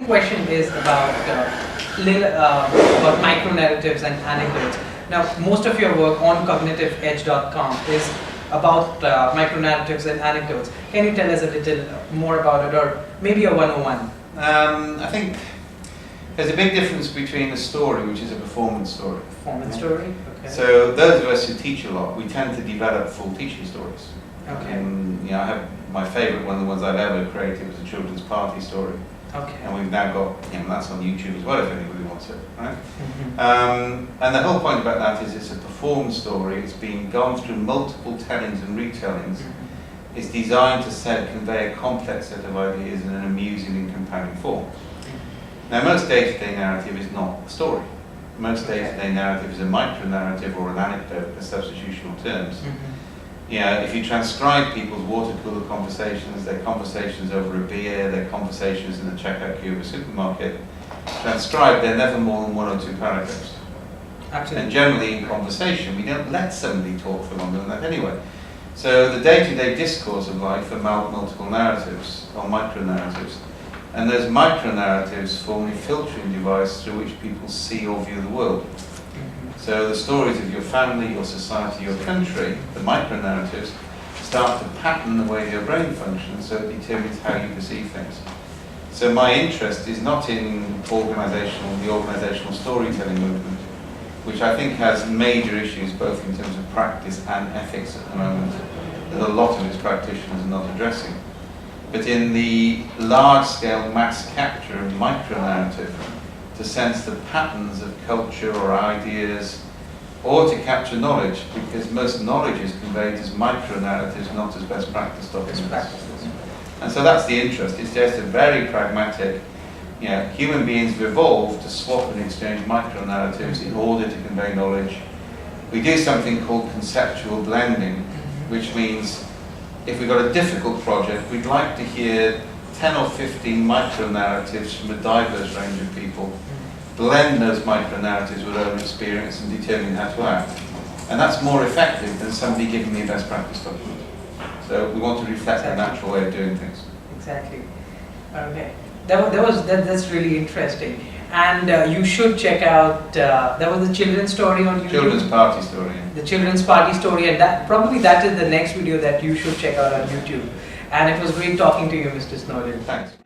Question is about micro-narratives and anecdotes. Now, most of your work on cognitiveedge.com is about micro-narratives and anecdotes. Can you tell us a little more about it, or maybe a 101? I think there's a big difference between a story, which is a performance story. Performance story? Okay. So those of us who teach a lot, we tend to develop full teaching stories. Okay. I have my favourite one, the ones I've ever created, was a children's party story. Okay. And we've now got, that's on YouTube as well if anybody wants it, right? Mm-hmm. And the whole point about that is it's a performed story. It's been gone through multiple tellings and retellings. Mm-hmm. It's designed to convey a complex set of ideas in an amusing and compelling form. Mm-hmm. Now, most day-to-day narrative is not a story. Most day-to-day narrative is a micro-narrative or an anecdote, the substitutional terms. Mm-hmm. If you transcribe people's water cooler conversations, their conversations over a beer, their conversations in the checkout queue of a supermarket, transcribed, they're never more than 1 or 2 paragraphs. Absolutely. And generally in conversation, we don't let somebody talk for longer than that anyway. So the day-to-day discourse of life are multiple narratives, or micro-narratives. And those micro-narratives form a filtering device through which people see or view the world. So the stories of your family, your society, your country, the micro-narratives, start to pattern the way your brain functions, so it determines how you perceive things. So my interest is not in the organisational storytelling movement, which I think has major issues both in terms of practice and ethics at the moment, that a lot of its practitioners are not addressing. But in the large-scale mass capture of micro-narrative, to sense the patterns of culture or ideas, or to capture knowledge, because most knowledge is conveyed as micro-narratives, not as best practice documents. And so that's the interest. It's just a very pragmatic, human beings have evolved to swap and exchange micro-narratives in order to convey knowledge. We do something called conceptual blending, which means if we've got a difficult project, we'd like to hear 10 or 15 micro-narratives from a diverse range of people, blend those micro-narratives with our own experience and determine how to act. And that's more effective than somebody giving me a best practice document. So we want to reflect a natural way of doing things. Exactly. Okay. That's really interesting. And you should check out, that was the children's story on YouTube? Children's party story. The children's party story, and that is the next video that you should check out on YouTube. And it was great talking to you, Mr. Snowden. Thanks.